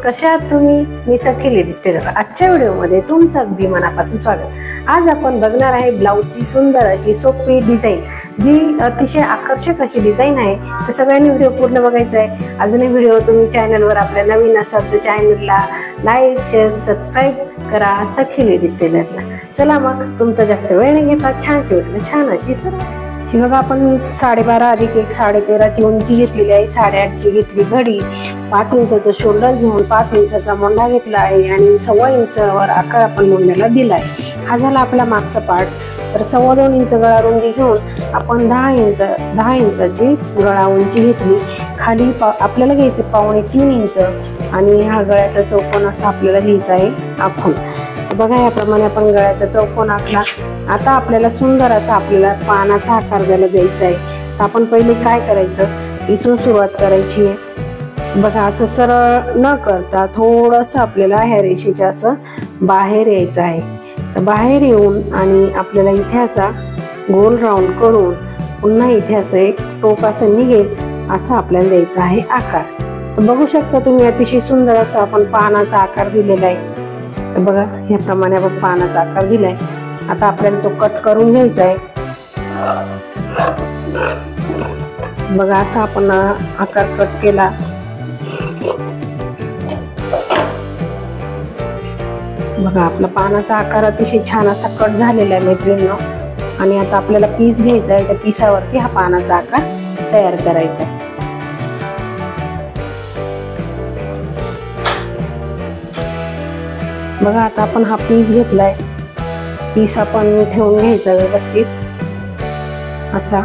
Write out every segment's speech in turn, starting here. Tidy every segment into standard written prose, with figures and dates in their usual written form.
कशा आहात तुम्ही? मी सखी लेडीज टेलर. आजच्या व्हिडिओमध्ये तुमचं अगदी मनापासून स्वागत. आज आपण बघणार आहे ब्लाऊजची सुंदर अशी सोपी डिझाईन, जी अतिशय आकर्षक अशी डिझाईन आहे. तर सगळ्यांनी व्हिडिओ पूर्ण बघायचा आहे. अजूनही व्हिडिओ तुम्ही चॅनलवर आपल्या नवीन असाल तर चॅनलला लाईक, शेअर, सबस्क्राईब करा सखी लेडीज टेलरला. चला मग तुमचा जास्त वेळ न घेता छान अशी सुरुवात. हे बघा, आपण 12.5 अधिक 1 13.5ची उंची घेतलेली आहे. 8.5ची घेतली घडी, 5 इंचाचा शोल्डर घेऊन 5 इंचाचा मोंढा घेतला आहे आणि 1.25 इंचावर आकार आपण मोंढ्याला दिला आहे. हा झाला आपला मागचा पार्ट. तर 2.25 इंच गळा रुंदी घेऊन आपण 10 इंचाची गळा उंची घेतली. खाली आपल्याला घ्यायचे 2.25 इंच आणि हा गळ्याचा चौकोन असा आपल्याला घ्यायचा आहे आखून. बघा, याप्रमाणे आपण गळ्याचा चौकोन आखला. आता आपल्याला सुंदर असा आपल्याला पानाचा आकार द्यायचा आहे. तर आपण पहिले काय करायचं, इथून सुरुवात करायची आहे. बघा, असं सरळ न करता थोडंसं आपल्याला ह्या रेषेच्या असं बाहेर यायचं आहे. तर बाहेर येऊन आणि आपल्याला इथे असा गोल राऊंड करून पुन्हा इथे असं एक टोक असं निघेल असं आपल्याला द्यायचा आहे आकार. तर बघू शकता तुम्ही, अतिशय सुंदर असं आपण पानाचा आकार दिलेला आहे. तर बघा, याप्रमाणे आपण पानाचा आकार दिलाय. आता आपल्याला तो कट करून घ्यायचा आहे. बघा, असा आपण आकार कट केला. बघा, आपला पानाचा आकार अतिशय छान असा कट झालेला आहे मैत्रिणींनो. आणि आता आपल्याला पीस घ्यायचा आहे. त्या पिसावरती हा पानाचा आकार तयार करायचा आहे. बघा, आता आपण हा पीस घेतलाय. पीस आपण ठेवून घ्यायचा व्यवस्थित असा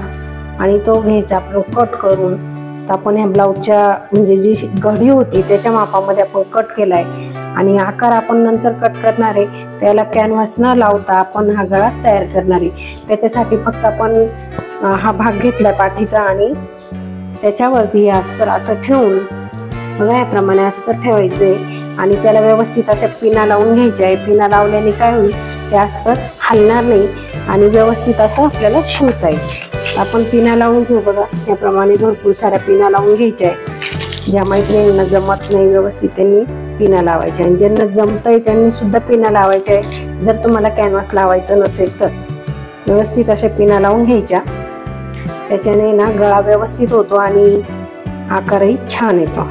आणि तो घ्यायचा आपण कट करून. तर आपण ह्या ब्लाऊजच्या म्हणजे जी घडी होती त्याच्या मापामध्ये आपण कट केलाय आणि आकार आपण नंतर कट करणार आहे. त्याला कॅनव्हास न लावता आपण हा गळा तयार करणार आहे. त्याच्यासाठी फक्त आपण हा भाग घेतलाय पाठीचा आणि त्याच्यावरती अस्तर असं ठेवून बघा याप्रमाणे अस्तर ठेवायचंय आणि त्याला व्यवस्थित अशा पिना लावून घ्यायच्या आहे. पिना लावल्याने काय होईल, ते अस्तर हलणार नाही आणि व्यवस्थित असं आपल्याला शिवता येईल. आपण पिना लावून घेऊ. बघा, याप्रमाणे भरपूर साऱ्या पिना लावून घ्यायच्या आहे. ज्या मैत्रिणींना जमत नाही व्यवस्थित त्यांनी पिना लावायच्या आणि ज्यांना जमतंय त्यांनी सुद्धा पिना लावायच्या आहे. जर तुम्हाला कॅनव्हास लावायचं नसेल तर व्यवस्थित अशा पिना लावून घ्यायच्या. त्याच्याने ना गळा व्यवस्थित होतो आणि आकारही छान येतो.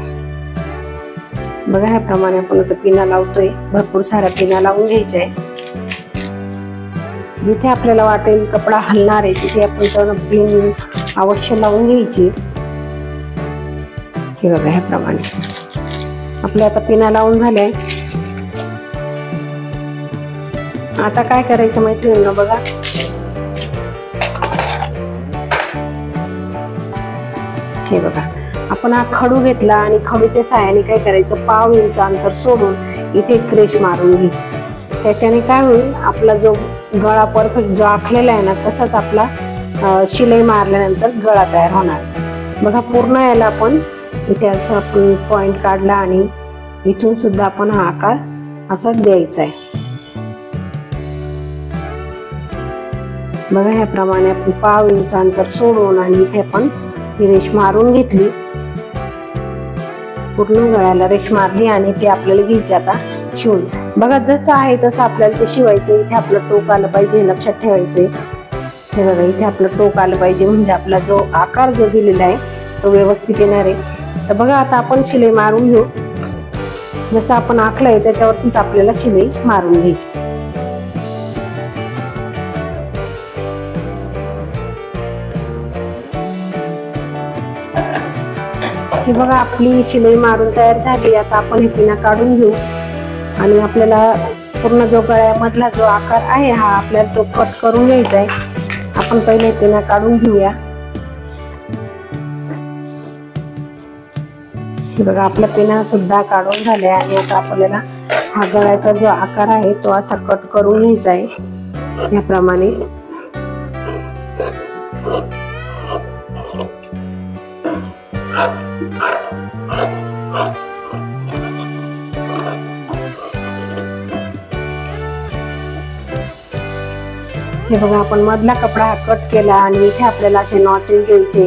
बघा, ह्याप्रमाणे आपण आता पिना लावतोय. भरपूर साऱ्या पिना लावून घ्यायच्या आहे. जिथे आपल्याला वाटेल कपडा हलणार आहे तिथे आपण पिन अवश्य लावून घ्यायची. हे बघा, ह्याप्रमाणे आपल्या आता पिना लावून झाल्या. आता काय करायचं मैत्रिणींनो, बघा हे बघा, आपण हा खडू घेतला आणि खडूच्या साहाय्याने काय करायचं, 1/2 इंच अंतर सोडून इथे क्रेश मारून घ्यायची. त्याच्याने काय होईल, आपला जो गळा परफेक्ट जो आखलेला आहे ना तसाच आपला शिलाई मारल्यानंतर गळा तयार होणार. बघा, पूर्ण याला आपण इथे असं आपण पॉइंट काढला आणि इथून सुद्धा आपण हा आकार असा द्यायचा आहे. बघा, ह्याप्रमाणे आपण 1/2 इंच अंतर सोडून आणि इथे आपण ही रेष मारून घेतली. पूर्ण गळ्याला रेष मारली आणि ते आपल्याला घ्यायचे आता शिवून. बघा, जसं आहे तसं आपल्याला ते शिवायचं. इथे आपलं टोक आलं पाहिजे हे लक्षात ठेवायचंय. हे बघा, इथे आपलं टोक आलं पाहिजे म्हणजे आपला जो आकार जो दिलेला आहे तो व्यवस्थित येणार आहे. तर बघा, आता आपण शिलाई मारून घेऊ. जसं आपण आखलंय त्याच्यावरतीच आपल्याला शिलाई मारून घ्यायची. हे बघा, आपली शिलाई मारून तयार झाली. आता आपण हे पिना काढून घेऊ आणि आपल्याला पूर्ण जो गळ्यामधला जो आकार आहे हा आपल्याला तो कट करून घ्यायचा आहे. आपण पहिले पिना काढून घेऊया. हे बघा, आपला पिना सुद्धा काढून झालाय आणि आता आपल्याला हा गळ्याचा जो आकार आहे तो असा कट करून घ्यायचा आहे याप्रमाणे. हे बघा, आपण मधला कपडा हा कट केला आणि इथे आपल्याला असे नॉचेस द्यायचे.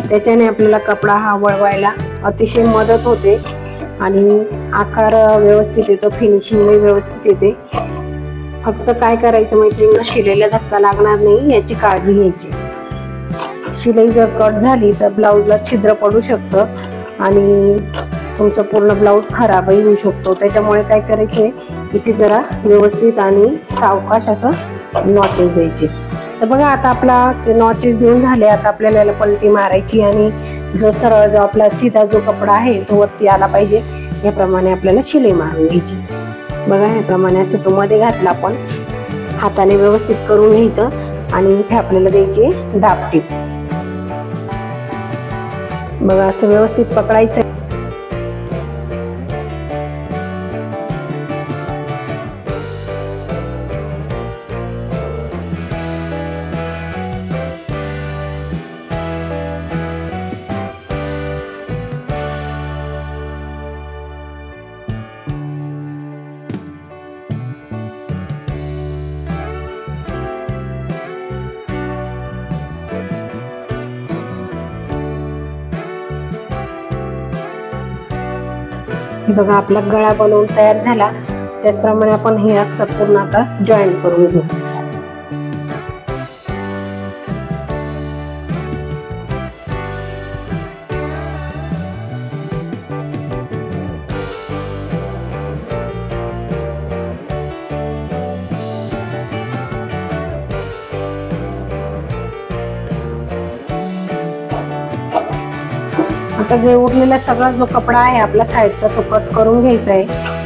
त्याच्याने आपल्याला कपडा हा वळवायला अतिशय मदत होते. आणि आकार व्यवस्थित येतो, फिनिशिंग व्यवस्थित येते. फक्त काय करायचं मैत्रिणींनो, शिलाईला धक्का लागणार नाही याची काळजी घ्यायची. शिलाई जर कट झाली तर ब्लाऊजला छिद्र पडू शकतं आणि तुमचा पूर्ण ब्लाऊज खराबही होऊ शकतो. त्याच्यामुळे काय करायचंय, इथे जरा व्यवस्थित आणि सावकाश असं नॉचेस द्यायचे. तर बघा आता आपला नॉचेस देऊन झाले. आता आपल्याला याला पलटी मारायची आणि जो सरळ जो आपला सीधा जो कपडा आहे तो वरती आला पाहिजे याप्रमाणे आपल्याला शिलाई मारून घ्यायची. बघा याप्रमाणे असं तो मध्ये घातला, आपण हाताने व्यवस्थित करून घ्यायचं आणि इथे आपल्याला द्यायची दाबटीप. बघा असं व्यवस्थित पकडायचं. बघा आपला गळा बनवून तयार झाला. त्याचप्रमाणे आपण हे अस्तर पूर्ण आता जॉईंट करून घेऊ. आता जे उरलेला सगळा जो कपडा आहे आपला साईडचा तो कट करून घ्यायचा आहे.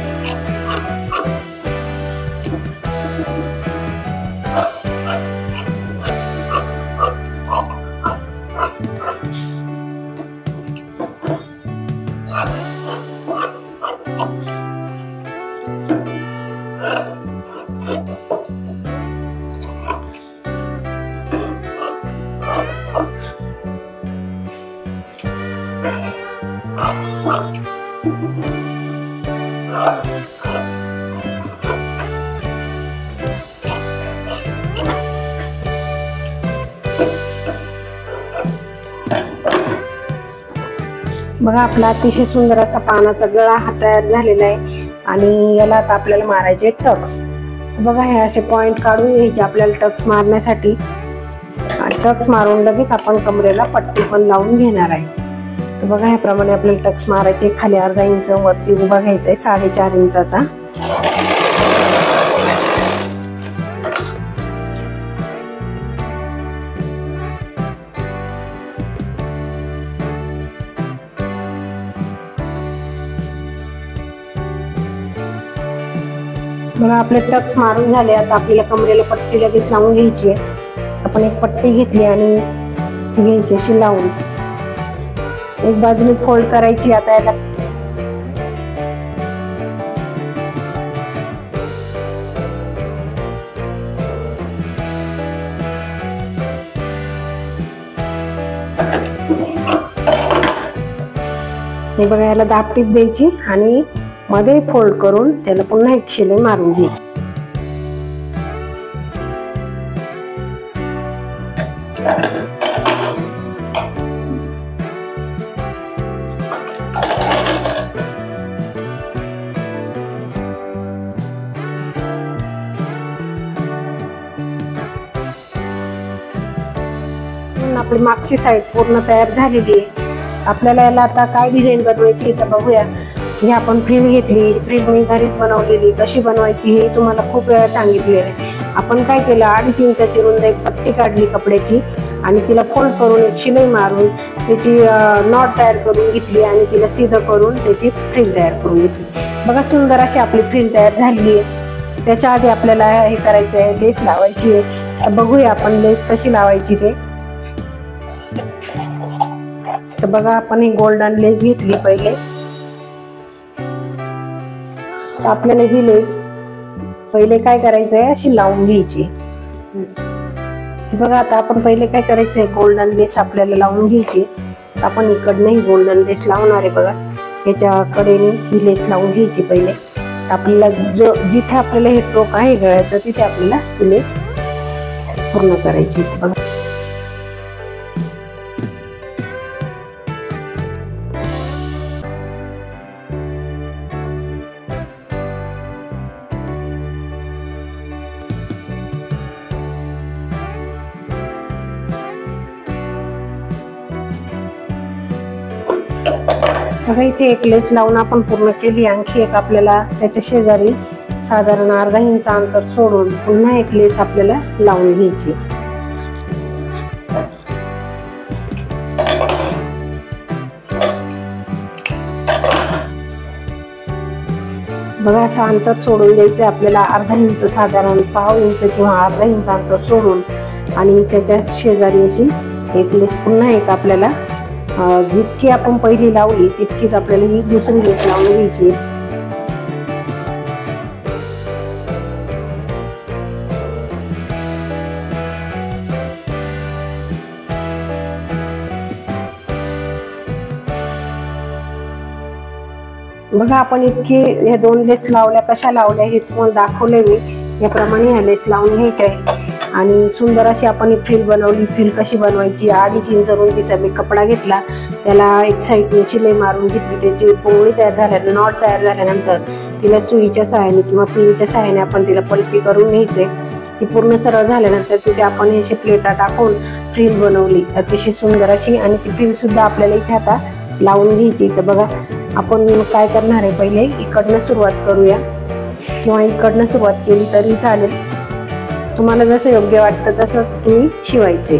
बघा आपला अतिशय सुंदर असा पानाचा गळा हा तयार झालेला आहे आणि याला आता आपल्याला मारायचे टक्स. बघा हे असे पॉइंट काढून घ्यायचे आपल्याला टक्स मारण्यासाठी. टक्स मारून लगेच आपण कमरेला पट्टी पण लावून घेणार आहे. तर बघा ह्याप्रमाणे आपल्याला टक्स मारायचे. खाली अर्धा इंच, वरती उभा घ्यायचा आहे 4.5 इंचाचा. बघा आपले टक्स मारून झाले. आता आपल्याला कमरेला पट्टी लगेच लावून घ्यायची आहे. आपण एक पट्टी घेतली आणि ती घ्यायची अशी लावून एक बाजूने फोल्ड करायची. आता याला हे बघा याला दाबटीप द्यायची आणि मध्ये फोल्ड करून त्याला पुन्हा एक शिलाई मारून घ्यायची. आपली मागची साईड पूर्ण तयार झालेली आहे. आपल्याला याला आता काय डिझाईन बनवायची तर बघूया. ही आपण फ्रिल घेतली, फ्रिल मी घरीच बनवलेली. कशी बनवायची हे तुम्हाला खूप वेळा सांगितले आहे. आपण काय केलं, 2.5 इंचाची रुंद एक पट्टी काढली कपड्याची आणि तिला फोल्ड करून एक शिलाई मारून त्याची नॉट तयार करून घेतली आणि तिला सीधं करून त्याची फ्रिल तयार करून घेतली. बघा सुंदर अशी आपली फ्रिल तयार झाली आहे. त्याच्या आधी आपल्याला हे करायचं आहे, लेस लावायची आहे. बघूया आपण लेस कशी लावायची ते. तर बघा आपण ही गोल्डन लेस घेतली पहिले. तर आपल्याला ही लेस पहिले काय करायचंय अशी लावून घ्यायची. बघा आता आपण पहिले काय करायचंय, गोल्डन लेस आपल्याला लावून घ्यायची. आपण इकडनं ही गोल्डन लेस लावणार आहे. बघा याच्या कडेने ही लेस लावून घ्यायची पहिले. आपल्याला जिथे आपल्याला हे टोक आहे गळ्याचं तिथे आपल्याला ही लेस पूर्ण करायची. बघा बघा इथे एक लेस लावून आपण पूर्ण केली. आणखी एक आपल्याला त्याच्या शेजारी साधारण अर्धा इंच अंतर सोडून पुन्हा एक लेस आपल्याला लावून घ्यायची. बघा असं अंतर सोडून द्यायचं आपल्याला, अर्धा इंच, साधारण पाव इंच किंवा अर्धा इंच अंतर सोडून. आणि त्याच्या शेजारी अशी एक लेस पुन्हा एक आपल्याला जितकी आपण पहिली लावली तितकीच आपल्याला ही दुसरी लेस लावून घ्यायची. बघा आपण इतके हे 2 लेस लावल्या, कशा लावल्या हे तुम्हाला दाखवले मी. याप्रमाणे ह्या लेस लावून घ्यायच्या आहे. आणि सुंदर अशी आपण फ्रिल बनवली. फ्रिल कशी बनवायची, 2.5 इंच रुंदीचा मी कपडा घेतला, त्याला एक साईडने शिलाई मारून घेतली. त्याची पोळी तयार झाल्यानंतर, नॉट तयार झाल्यानंतर तिला सुईच्या सहाय्याने किंवा पिनच्या सहाय्याने आपण तिला पलटी करून घ्यायचे. ती पूर्ण सरळ झाल्यानंतर तिचे आपण अशी प्लेटा टाकून फ्रिल बनवली अतिशय सुंदर अशी. आणि ती फ्रिल सुद्धा आपल्याला इथे आता लावून घ्यायची. तर बघा आपण काय करणार आहे, पहिले इकडनं सुरुवात करूया किंवा इकडनं सुरुवात केली तरी चालेल. तुम्हाला जसं योग्य वाटतं तसं तुम्ही शिवायचे.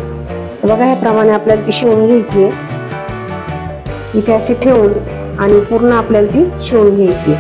तर बघा ह्याप्रमाणे आपल्याला ती शिवून घ्यायची आहे. इथे अशी ठेवून आणि पूर्ण आपल्याला ती शिवून घ्यायची.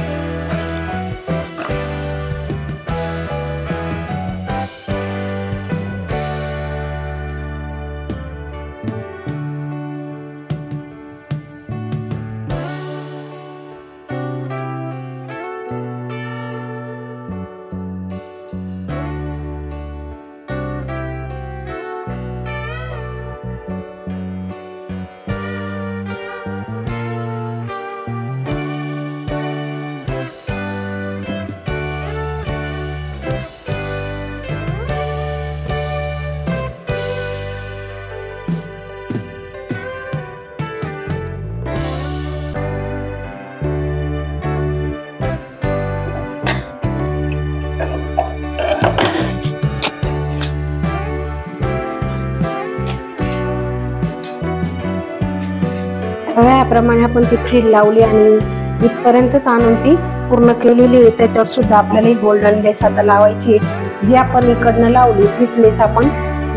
याप्रमाणे आपण ती फ्रिल लावली आणि इथपर्यंतच आणून ती पूर्ण केलेली आहे. त्याच्यावर सुद्धा आपल्याला ही गोल्डन लेस आता लावायची आहे. जी आपण इकडनं लावली तीच लेस आपण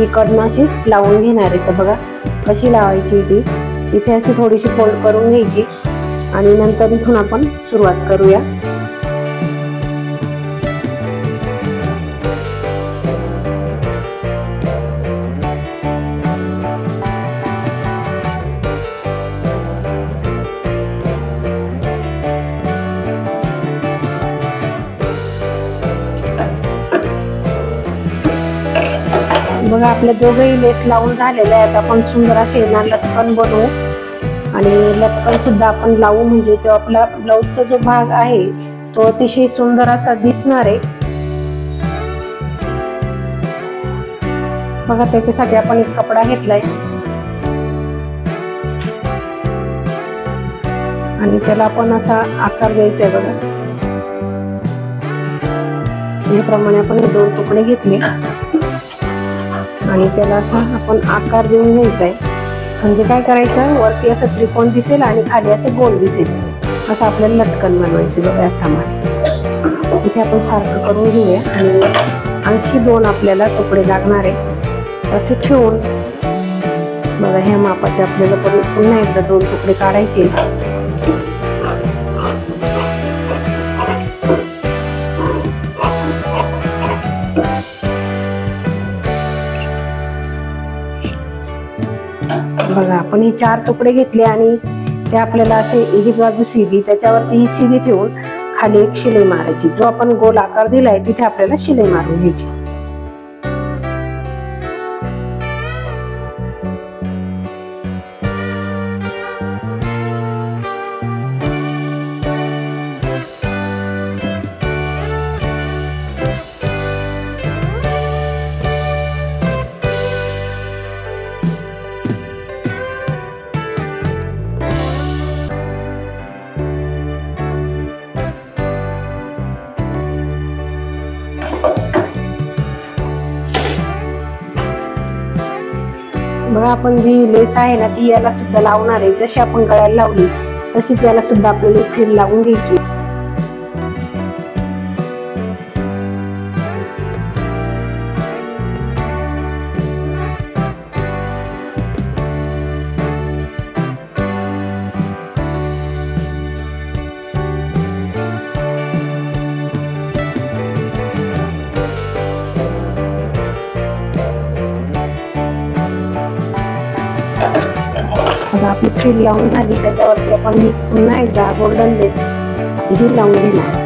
इकडनं अशी लावून घेणार आहे. तर बघा कशी लावायची ती. इथे अशी थोडीशी फोल्ड करून घ्यायची आणि नंतर इथून आपण सुरुवात करूया. बघा आपल्या दोघंही लेस लावून झालेले आहेत. आपण सुंदर असे लटकन बनवू आणि लटकन सुद्धा आपण लावू, म्हणजे तो आपला ब्लाऊजचा जो भाग आहे तो अतिशय सुंदर असा दिसणार आहे. बघा त्याच्यासाठी आपण एक कपडा घेतलाय आणि त्याला आपण असा आकार द्यायचा आहे. बघा याप्रमाणे आपण हे 2 तुकडे घेतले आणि त्याला असा आपण आकार देऊन घ्यायचा आहे. म्हणजे काय करायचं, वरती असं त्रिकोण दिसेल आणि खाली असं गोल दिसेल, असं आपल्याला लटकन बनवायचं. बघा याप्रमाणे इथे आपण सारखं करून घेऊया आणि आणखी 2 आपल्याला तुकडे लागणार आहे. असे ठेवून बघा ह्या मापाचे आपल्याला पुन्हा एकदा 2 तुकडे काढायचे. बघा आपण हे 4 तुकडे घेतले आणि ते आपल्याला असे ही बाजू सीधी, त्याच्यावरती ही सीधी ठेवून खाली एक शिलाई मारायची. जो आपण गोल आकार दिलाय तिथे आपल्याला शिलाई मारून घ्यायची. बघा आपण जी लेस आहे ना ती याला सुद्धा लावणार आहे. जशी आपण गळ्याला लावली तशीच याला सुद्धा आपल्याला फ्रिल लावून घ्यायची. आता आपली फ्रिल लावून झाली, त्याच्यावरती आपण पुन्हा एकदा गोल्डन लेस ही लावून घेणार.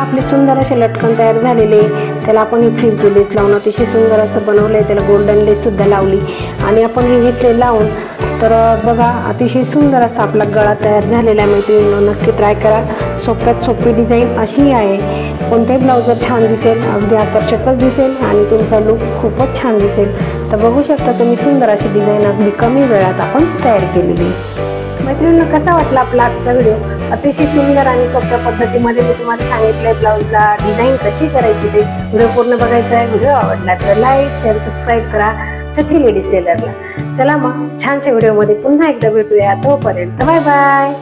आपले सुंदर असे लटकन तयार झालेले, त्याला आपण ही फ्रिलची लेस लावून अतिशय सुंदर असं बनवलंय. त्याला गोल्डन लेस सुद्धा लावली आणि आपण हे घेतले लावून. तर बघा अतिशय सुंदर असा आपला गळा तयार झालेला आहे. मैत्रिणींनो नक्की ट्राय करा. सोप्यात सोपी डिझाईन अशी आहे. कोणत्याही ब्लाउजवर छान दिसेल, अगदी आकर्षकच दिसेल आणि तुमचा लुक खूपच छान दिसेल. तर बघू शकता तुम्ही सुंदर अशी डिझाईन अगदी कमी वेळात आपण तयार केलेली. मैत्रिणींनो कसा वाटला आपला आजचा व्हिडिओ? अतिशय सुंदर आणि सोप्या पद्धतीमध्ये मी तुम्हाला सांगितलंय ब्लाउजला डिझाईन कशी करायची. ते व्हिडिओ पूर्ण बघायचा आहे. व्हिडिओ आवडला तर लाईक शेअर सबस्क्राईब करा सखी लेडीज टेलरला. चला मग छानशा व्हिडिओमध्ये पुन्हा एकदा भेटूया. तोपर्यंत बाय बाय.